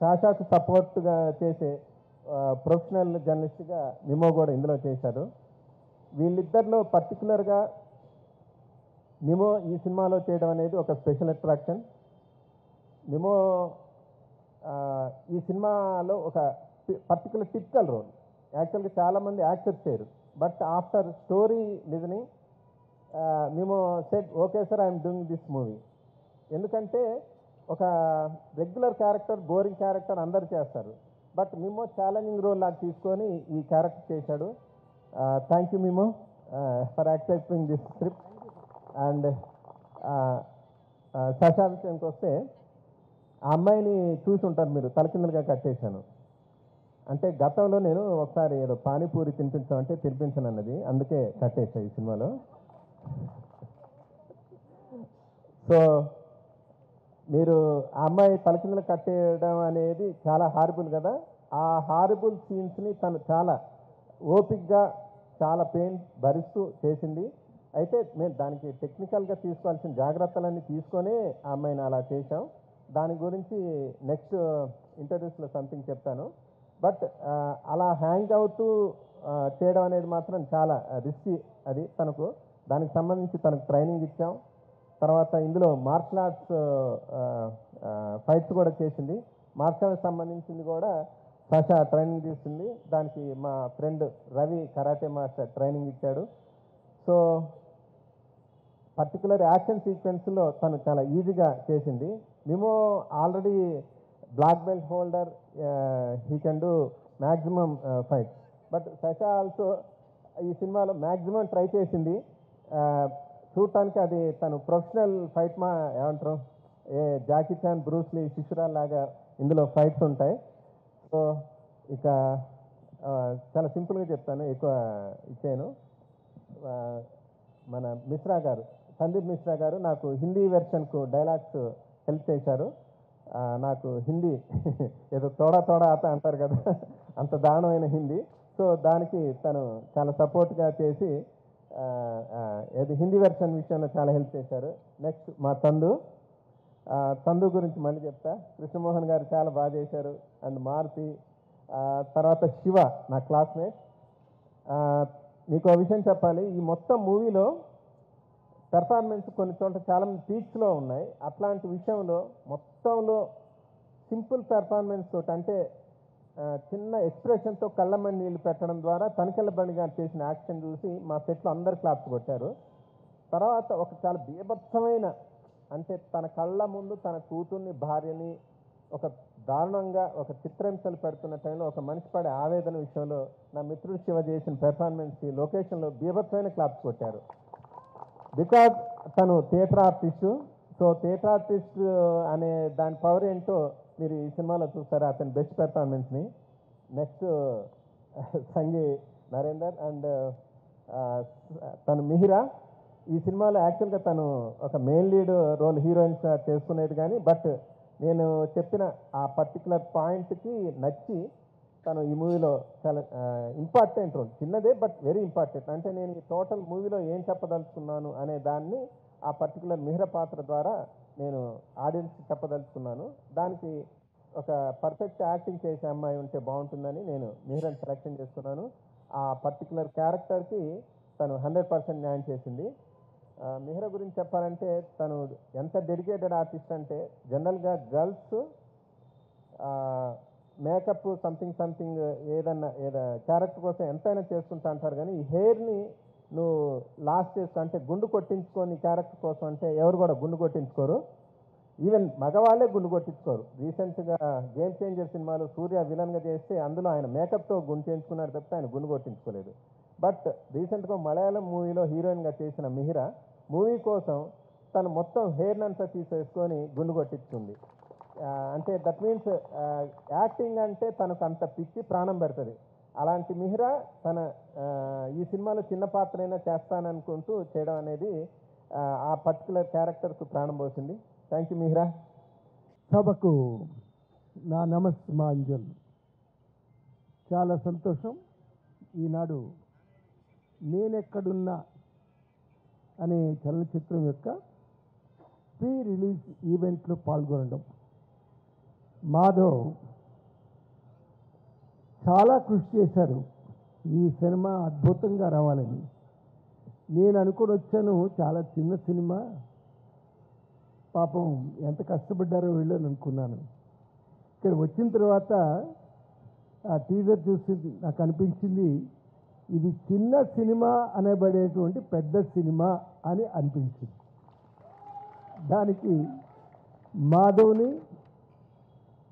సాషాకు సపోర్ట్గా చేసే ప్రొఫెషనల్ జర్నలిస్ట్గా నిమో కూడా ఇందులో చేశారు. వీళ్ళిద్దరిలో పర్టికులర్గా నిమో ఈ సినిమాలో చేయడం అనేది ఒక స్పెషల్ అట్రాక్షన్. నిమో ఈ సినిమాలో ఒక పర్టికులర్ టిపికల్ రోల్. యాక్చువల్గా చాలామంది యాక్సెప్ట్ చేయరు, బట్ ఆఫ్టర్ స్టోరీ లిజనింగ్ మేము said okay sir I'm doing this movie. ఎందుకంటే ఒక రెగ్యులర్ క్యారెక్టర్, బోరింగ్ క్యారెక్టర్ అందరు చేస్తారు, బట్ మిమో ఛాలెంజింగ్ రోల్ లాగా తీసుకొని ఈ క్యారెక్టర్ చేశాడు. Thank you Mimoh for accepting this script. And Sasha విషయానికి వస్తే, ఆ అమ్మాయిని చూసి ఉంటారు మీరు, తలకిందులుగా కట్టేశాను. అంటే గతంలో నేను ఒకసారి ఏదో పానీపూరి తినిపించామంటే తినిపించను అన్నది, అందుకే కట్టేశా ఈ సినిమాలో. సో మీరు ఆ అమ్మాయి తలకిందులు కట్టేయడం అనేది చాలా హారిబుల్ కదా. ఆ హారిబుల్ సీన్స్ని తను చాలా ఓపిక్గా, చాలా పెయిన్ భరిస్తూ చేసింది. అయితే మేము దానికి టెక్నికల్గా తీసుకోవాల్సిన జాగ్రత్తలన్నీ తీసుకొని ఆ అమ్మాయిని అలా చేశాం. దాని గురించి నెక్స్ట్ ఇంటర్వ్యూస్లో సంథింగ్ చెప్తాను. బట్ అలా హ్యాంగ్ అవుతూ చేయడం అనేది మాత్రం చాలా రిస్కీ. అది తనకు దానికి సంబంధించి తనకు ట్రైనింగ్ ఇచ్చాం. తర్వాత ఇందులో మార్షల్ ఆర్ట్స్ ఫైట్స్ కూడా చేసింది. మార్షల్ ఆర్ట్స్ సంబంధించింది కూడా సషా ట్రైనింగ్ తీసుకుంది. దానికి మా friend Ravi karate master training ఇచ్చాడు. సో పర్టికులర్ యాక్షన్ సీక్వెన్స్లో తను చాలా ఈజీగా చేసింది. మేము already black belt holder, he can do maximum fights. But Sasha also ఈ సినిమాలో మ్యాక్సిమం ట్రై చేసింది. చూడటానికి అది తను ప్రొఫెషనల్ ఫైట్ ఏమంటారు, జాకీ చాన్, బ్రూస్లీ శిశురాల్ లాగా ఇందులో ఫైట్స్ ఉంటాయి. సో ఇక చాలా సింపుల్గా చెప్తాను, ఎక్కువ ఇచ్చాను. మన మిశ్రా గారు, సందీప్ మిశ్రా గారు నాకు హిందీ వెర్షన్కు డైలాగ్స్ హెల్ప్ చేశారు. నాకు హిందీ ఏదో తోడా తోడా ఆత అంటారు కదా, అంత దారుణమైన హిందీ. సో దానికి తను చాలా సపోర్ట్గా చేసి ఏది హిందీ వెర్షన్ విషయంలో చాలా హెల్ప్ చేశారు. నెక్స్ట్ మా తందు గురించి మళ్ళీ చెప్తా. కృష్ణమోహన్ గారు చాలా బాగా చేశారు. అండ్ మారుతి, తర్వాత శివ నా క్లాస్మేట్. మీకు ఆ విషయం చెప్పాలి, ఈ మొత్తం మూవీలో పెర్ఫార్మెన్స్ కొన్ని చోట్ల చాలా పీక్స్లో ఉన్నాయి. అట్లాంటి విషయంలో మొత్తంలో సింపుల్ పెర్ఫార్మెన్స్ తోటి, అంటే చిన్న ఎక్స్ప్రెషన్తో కళ్ళమని నీళ్ళు పెట్టడం ద్వారా తనికెళ్ళ బండి గారు చేసిన యాక్షన్ చూసి మా సెట్లో అందరు క్లాప్స్ కొట్టారు. తర్వాత ఒక చాలా బీభత్సమైన, అంటే తన కళ్ళ ముందు తన కూతుర్ని, భార్యని ఒక దారుణంగా ఒక చిత్రహింసలు పెడుతున్న టైంలో ఒక మనిషి పడే ఆవేదన విషయంలో నా మిత్రుడు శివ చేసిన పెర్ఫార్మెన్స్ లొకేషన్లో బీభత్సమైన క్లాప్స్ కొట్టారు. బికాజ్ తను theatre artist. So theatre artist అనే దాని పవర్ ఏంటో మీరు ఈ సినిమాలో చూస్తారు, అతని బెస్ట్ పెర్ఫార్మెన్స్ని. నెక్స్ట్ సంగి నరేందర్ అండ్ తను మిహిరా. ఈ సినిమాలో యాక్చువల్గా తను ఒక మెయిన్ లీడ్ రోల్ హీరోయిన్స్ చేసుకునేది, కానీ బట్ నేను చెప్పిన ఆ పర్టికులర్ పాయింట్కి నచ్చి తను ఈ మూవీలో చాలా ఇంపార్టెంట్ రోల్, చిన్నదే బట్ వెరీ ఇంపార్టెంట్. అంటే నేను ఈ టోటల్ మూవీలో ఏం చెప్పదలుచుకున్నాను అనే దాన్ని ఆ పర్టికులర్ మిహిర పాత్ర ద్వారా నేను ఆడియన్స్కి చెప్పదలుచుకున్నాను. దానికి ఒక పర్ఫెక్ట్ యాక్టింగ్ చేసే అమ్మాయి ఉంటే బాగుంటుందని నేను మిహిరని సెలెక్షన్ చేసుకున్నాను. ఆ పర్టికులర్ క్యారెక్టర్కి తను 100% న్యాయం చేసింది. మిహిర గురించి చెప్పాలంటే తను ఎంత డెడికేటెడ్ ఆర్టిస్ట్ అంటే, జనరల్గా గర్ల్స్ మేకప్ సంథింగ్ ఏదన్నా క్యారెక్టర్ కోసం ఎంతైనా చేసుకుంటా అంటారు, కానీ ఈ హెయిర్ని నువ్వు లాస్ట్ చేసుకో అంటే గుండు కొట్టించుకొని క్యారెక్టర్ కోసం అంటే ఎవరు కూడా గుండు కొట్టించుకోరు. ఈవెన్ మగవాళ్ళే గుండు కొట్టించుకోరు. రీసెంట్గా గేమ్ చేంజర్ సినిమాలో సూర్య విలన్గా చేస్తే అందులో ఆయన మేకప్తో గుండు చేయించుకున్నాడు తప్పితే ఆయన గుండు కొట్టించుకోలేదు. బట్ రీసెంట్గా మలయాళం మూవీలో హీరోయిన్గా చేసిన మిహిర మూవీ కోసం తను మొత్తం హెయిర్ అంతా తీసేసుకొని గుండు కొట్టించుకుంది. అంటే దట్ మీన్స్ యాక్టింగ్ అంటే తనకు అంత పిచ్చి ప్రాణం పెడుతుంది. అలాంటి మిహిర తన ఈ సినిమాలో చిన్న పాత్ర అయినా చేస్తాననుకుంటూ చేయడం అనేది ఆ పర్టికులర్ క్యారెక్టర్కు ప్రాణం పోసింది. Thank you Mihira. సభకు నా నమస్మాంజల్. చాలా సంతోషం ఈనాడు నేనెక్కడున్నా అనే చలనచిత్రం యొక్క ప్రీ రిలీజ్ ఈవెంట్లో పాల్గొనడం. మాధవ్ చాలా కృషి చేశారు ఈ సినిమా అద్భుతంగా రావాలని. నేను అనుకుని వచ్చాను, చాలా చిన్న సినిమా, పాపం ఎంత కష్టపడ్డారో వీళ్ళని అనుకున్నాను. ఇక్కడ వచ్చిన తర్వాత ఆ టీజర్ చూసి నాకు అనిపించింది ఇది చిన్న సినిమా అనబడేటువంటి పెద్ద సినిమా అని అనిపించింది. దానికి మాధవ్ని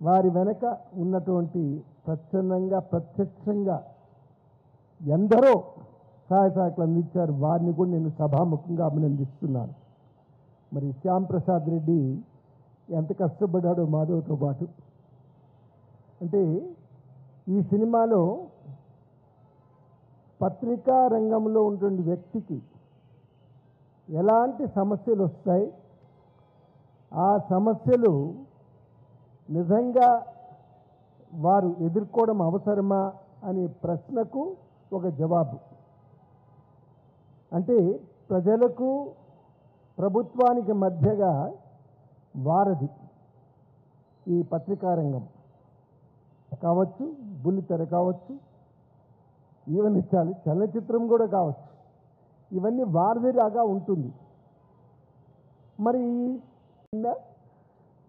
వారి వెనక ఉన్నటువంటి ప్రచ్ఛన్నంగా ప్రత్యక్షంగా ఎందరో సహాయ సహకారాలు అందించారు. వారిని కూడా నేను సభాముఖంగా అభినందిస్తున్నాను. మరి శ్యామ్ ప్రసాద్ రెడ్డి ఎంత కష్టపడ్డాడో మాధవ్తో పాటు. అంటే ఈ సినిమాలో పత్రికా రంగంలో ఉన్నటువంటి వ్యక్తికి ఎలాంటి సమస్యలు వస్తాయి, ఆ సమస్యలు నిజంగా వారు ఎదుర్కోవడం అవసరమా అనే ప్రశ్నకు ఒక జవాబు. అంటే ప్రజలకు ప్రభుత్వానికి మధ్యగా వారధి ఈ పత్రికా రంగం కావచ్చు, బుల్లితెర కావచ్చు, ఈవెన్ చలనచిత్రం కూడా కావచ్చు. ఇవన్నీ వారధిలాగా ఉంటుంది. మరి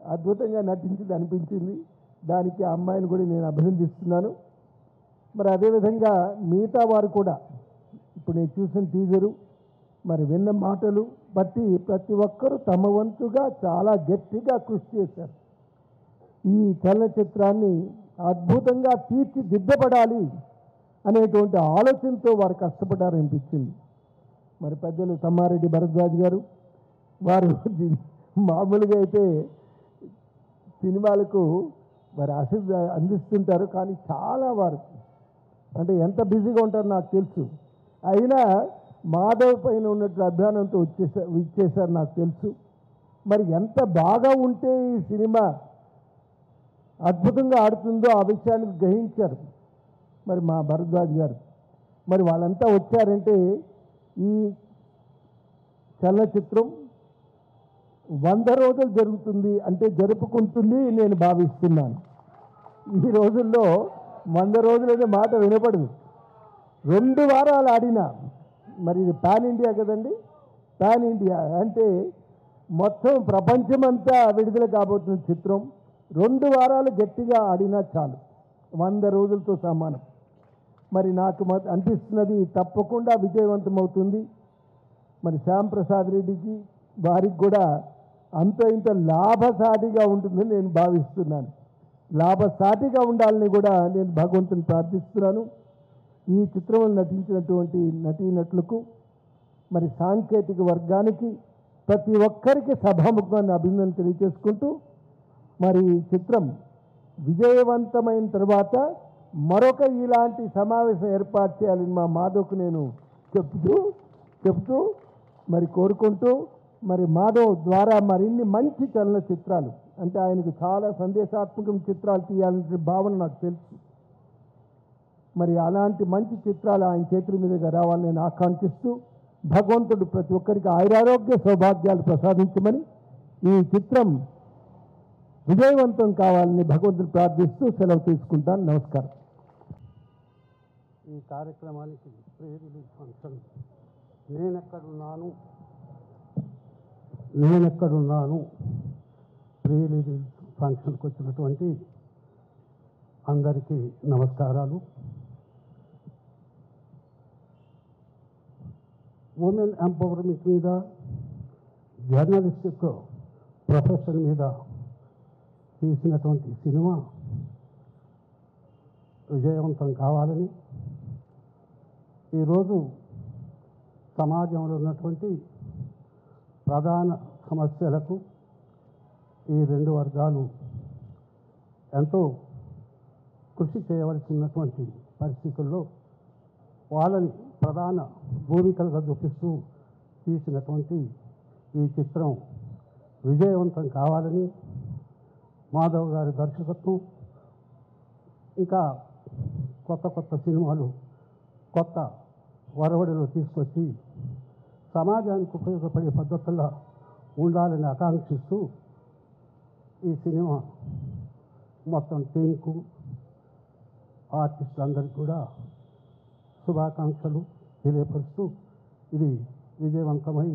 అద్భుతంగా నటించింది అనిపించింది. దానికి ఆ అమ్మాయిని కూడా నేను అభినందిస్తున్నాను. మరి అదేవిధంగా మిగతా వారు కూడా ఇప్పుడు నేను చూసిన టీజరు మరి విన్న మాటలు బట్టి ప్రతి ఒక్కరూ తమ వంతుగా చాలా గట్టిగా కృషి చేశారు. ఈ చలనచిత్రాన్ని అద్భుతంగా తీర్చిదిద్దపడాలి అనేటువంటి ఆలోచనతో వారు కష్టపడ్డారనిపించింది. మరి పెద్దలు తమ్మారెడ్డి భరద్వాజ్ గారు వారు మామూలుగా అయితే సినిమాలకు మరి అందిస్తుంటారు, కానీ చాలా వారు అంటే ఎంత బిజీగా ఉంటారో నాకు తెలుసు. అయినా మాధవ్ పైన ఉన్నట్లు అభిమానంతో ఇచ్చేశారు నాకు తెలుసు. మరి ఎంత బాగా ఉంటే ఈ సినిమా అద్భుతంగా ఆడుతుందో ఆ విషయాన్ని గ్రహించారు మరి మా భరద్వాజ్ గారు. మరి వాళ్ళంతా వచ్చారంటే ఈ చలనచిత్రం 100 రోజులు జరుగుతుంది అంటే జరుపుకుంటుంది నేను భావిస్తున్నాను. ఈ రోజుల్లో 100 రోజులనే మాట వినపడదు. 2 వారాలు ఆడినా మరి ఇది పాన్ ఇండియా కదండి. పాన్ ఇండియా అంటే మొత్తం ప్రపంచమంతా విడుదల కాబోతున్న చిత్రం 2 వారాలు గట్టిగా ఆడినా చాలు, 100 రోజులతో సమానం. మరి నాకు అనిపిస్తున్నది తప్పకుండా విజయవంతమవుతుంది. మరి శ్యామ్ ప్రసాద్ రెడ్డికి వారికి కూడా అంత ఇంత లాభసాటిగా ఉంటుందని నేను భావిస్తున్నాను. లాభసాటిగా ఉండాలని కూడా నేను భగవంతుని ప్రార్థిస్తున్నాను. ఈ చిత్రంలో నటించినటువంటి నటీనటులకు మరి సాంకేతిక వర్గానికి ప్రతి ఒక్కరికి సభాముఖాన్ని అభినందన తెలియజేసుకుంటూ మరి ఈ చిత్రం విజయవంతమైన తర్వాత మరొక ఇలాంటి సమావేశం ఏర్పాటు చేయాలని మా మాధవ్కు నేను చెప్తూ మరి కోరుకుంటూ మరి మాధవ్ ద్వారా మరిన్ని మంచి చలనచిత్రాలు అంటే ఆయనకు చాలా సందేశాత్మక చిత్రాలు తీయాలనే భావన నాకు తెలుసు. మరి అలాంటి మంచి చిత్రాలు ఆయన చేతుల మీదుగా రావాలని నేను ఆకాంక్షిస్తూ భగవంతుడు ప్రతి ఒక్కరికి ఆయురారోగ్య సౌభాగ్యాలు ప్రసాదించమని ఈ చిత్రం విజయవంతం కావాలని భగవంతుడు ప్రార్థిస్తూ సెలవు తీసుకుంటాను. నమస్కారం. ఈ కార్యక్రమానికి ప్రీ రిలీజ్ ఫంక్షన్ నేనెక్కడున్నాను ప్రీ రిలీజ్ ఫంక్షన్కి వచ్చినటువంటి అందరికీ నమస్కారాలు. ఉమెన్ ఎంపవర్మెంట్ మీద, జర్నలిస్టిక్ ప్రొఫెషన్ మీద తీసినటువంటి సినిమా విజయవంతం కావాలని ఈరోజు సమాజంలో ఉన్నటువంటి ప్రధాన సమస్యలకు ఈ 2 వర్గాలు ఎంతో కృషి చేయవలసినటువంటి పరిస్థితుల్లో వాళ్ళని ప్రధాన భూమికలుగా చూపిస్తూ తీసినటువంటి ఈ చిత్రం విజయవంతం కావాలని మాధవ్ గారి దర్శకత్వం, ఇంకా కొత్త సినిమాలు కొత్త వరవడిలో తీసుకొచ్చి సమాజానికి ఉపయోగపడే పద్ధతుల్లో ఉండాలని ఆకాంక్షిస్తూ ఈ సినిమా మొత్తం టీంకు, ఆర్టిస్టులందరికీ కూడా శుభాకాంక్షలు తెలియపరుస్తూ ఇది విజయవంతమై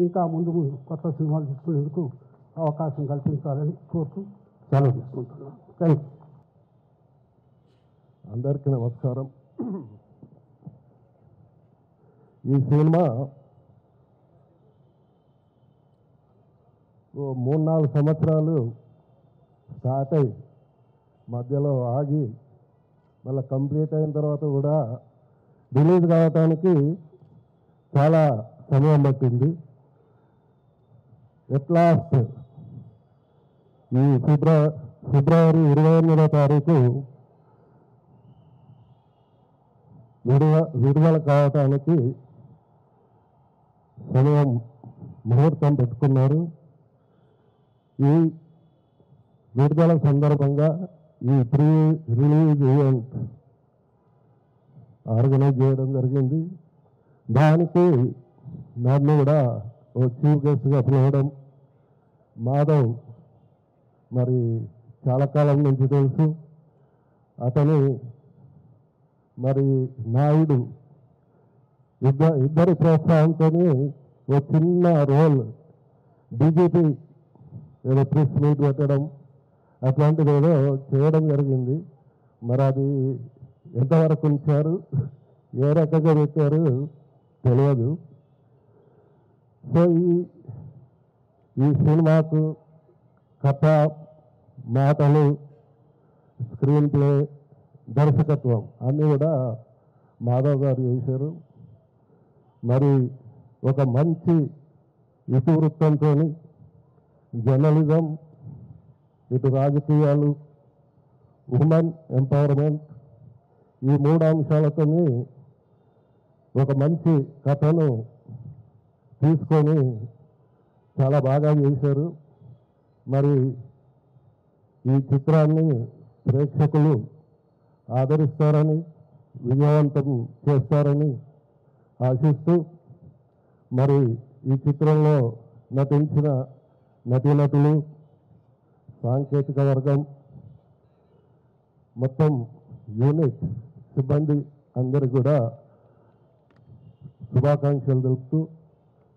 ఇంకా ముందు కొత్త సినిమాలు తీసుకునేందుకు అవకాశం కల్పించాలని కోరుతూ సెలవు తీసుకుంటున్నాను. థ్యాంక్స్. అందరికీ నమస్కారం. ఈ సినిమా 3-4 సంవత్సరాలు స్టార్ట్ అయ్యి మధ్యలో ఆగి మళ్ళీ కంప్లీట్ అయిన తర్వాత కూడా రిలీజ్ కావటానికి చాలా సమయం పట్టింది. ఎట్ లాస్ట్ ఈ ఫిబ్రవరి 28వ తారీఖు విడుదల కావటానికి సమయం ముహూర్తం పెట్టుకున్నారు. ఈ విడుదల సందర్భంగా ఈ ప్రీ రిలీజ్ ఈవెంట్ ఆర్గనైజ్ చేయడం జరిగింది. దానికి నన్ను కూడా ఓ చీఫ్ గెస్ట్గా పిలవడం, మాధవ్ మరి చాలా కాలం నుంచి తెలుసు, అతని మరి నాయుడు ఇద్దరి ప్రోత్సాహంతో ఓ చిన్న రోల్ డీజీపీ ఏదో ప్రెస్ మీట్ పెట్టడం అట్లాంటిది ఏదో చేయడం జరిగింది. మరి అది ఎంతవరకు ఉంచారు, ఏ రకంగా పెట్టారు తెలియదు. సో ఈ సినిమాకు కథ, మాటలు, స్క్రీన్ ప్లే, దర్శకత్వం అన్నీ కూడా మాధవ్ గారు చేశారు. మరి ఒక మంచి ఇతివృత్తంతో జర్నలిజం, ఇటు రాజకీయాలు, ఉమెన్ ఎంపవర్మెంట్, ఈ 3 అంశాలతో ఒక మంచి కథను తీసుకొని చాలా బాగా చేశారు. మరి ఈ చిత్రాన్ని ప్రేక్షకులు ఆదరిస్తారని, విజయవంతం చేస్తారని ఆశిస్తూ, మరి ఈ చిత్రంలో నటించిన నటీనటులు, సాంకేతిక వర్గం, మొత్తం యూనిట్ సిబ్బంది అందరికీ కూడా శుభాకాంక్షలు తెలుపుతూ,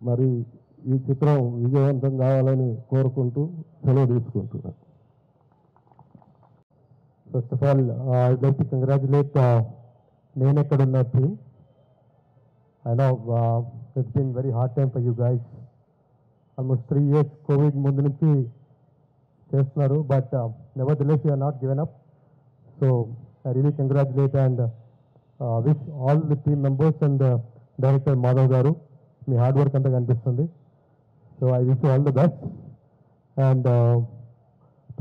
మరి ఈ చిత్రం విజయవంతం కావాలని కోరుకుంటూ సెలవు తీసుకుంటున్నాను. First of all I'd like to congratulate నేను ఎక్కడున్న team. I know it's been very hard time for you guys. Almost 3 years Covid ముందు నుంచి చేస్తున్నారు, but nevertheless you are not given up. So I really congratulate and wish all the team members and director Madhav garu, మీ hard work అంతా కనిపిస్తుంది. So I wish all the best. And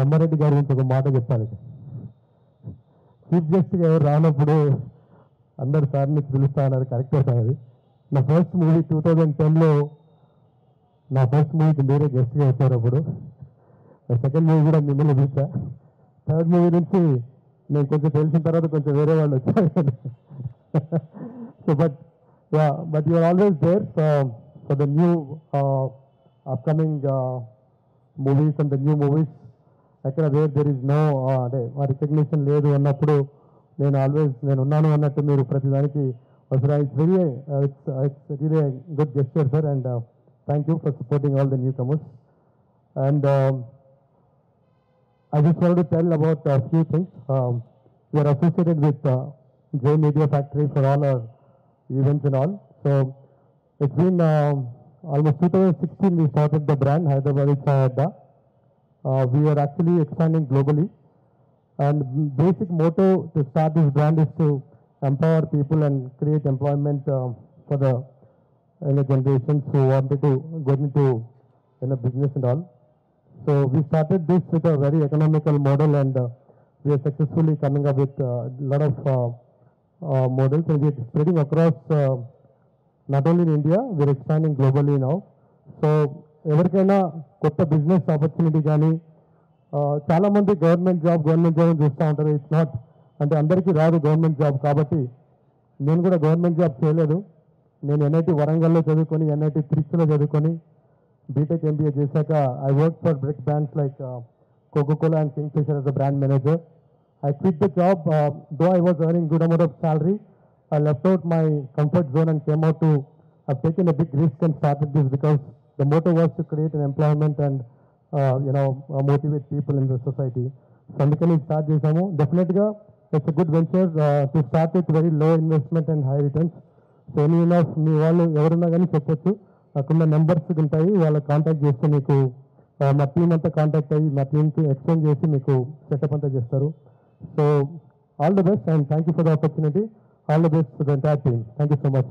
Tammareddy గారి గురించి ఒక మాట చెప్పాలి. చీఫ్ గెస్ట్గా ఎవరు రానప్పుడు అందరు సార్ నుంచి పిలుస్తా అన్నారు, కరెక్టే సార్. అది నా ఫస్ట్ మూవీ 2010లో, నా ఫస్ట్ మూవీకి మీరే గెస్ట్గా వచ్చారు. అప్పుడు సెకండ్ మూవీ కూడా మిమ్మల్ని పిలిచా. థర్డ్ మూవీ నుంచి నేను కొంచెం తెలిసిన తర్వాత కొంచెం వేరే వాళ్ళు వచ్చారు. So but you are always there for the new upcoming movies and the new movies. ఎక్కడ దేర్ ఇస్ నో అంటే రికగ్నిషన్ లేదు అన్నప్పుడు నేను ఉన్నాను అన్నట్టు మీరు ప్రతిదానికి వస్తారు. It's really good gesture sir, and thank you for supporting all the newcomers. And I just wanted to tell about a few things. We are associated with J Media Factory for all our events and all. So it's been almost 2016 we started the brand Hyderabad Chai Adda. We are actually expanding globally, and basic motto to start this brand is to empower people and create employment for the generations who wanted to get into business and all. So we started this with a very economical model, and we are successfully coming up with a lot of models, and we are spreading across not only in India, we are expanding globally now. So ఎవరికైనా కొత్త business opportunity కానీ, చాలా మంది government job చూస్తూ ఉంటారు. It's not అంటే అందరికీ రాదు గవర్నమెంట్ జాబ్. కాబట్టి నేను కూడా గవర్నమెంట్ జాబ్ చేయలేదు. నేను ఎన్ఐటి వరంగల్లో చదువుకొని, ఎన్ఐటి త్రిచ్లో చదువుకొని, బీటెక్ ఎంబీఏ చేశాక I work for big brands like Coca Cola and Kingfisher as a brand manager. I quit the job, though I was earning good amount of salary. I left out my comfort zone and came out to, I've taken a big risk and started this because the motto was to create an employment and motivate people in the society. So అందుకని start చేసాము. డెఫినెట్గా it's a good venture to start with very low investment and high returns. So any of మీ వాళ్ళు ఎవరున్నా కానీ చెప్పొచ్చు, అక్కడ numbers ఉంటాయి, వాళ్ళకి కాంటాక్ట్ చేస్తే మీకు మా టీం అంతా కాంటాక్ట్ అయ్యి మా టీంకి ఎక్స్ప్లెయిన్ చేసి మీకు సెటప్ అంతా చేస్తారు. So all the best and thank you for the opportunity. All the best for the entire team. Thank you so much.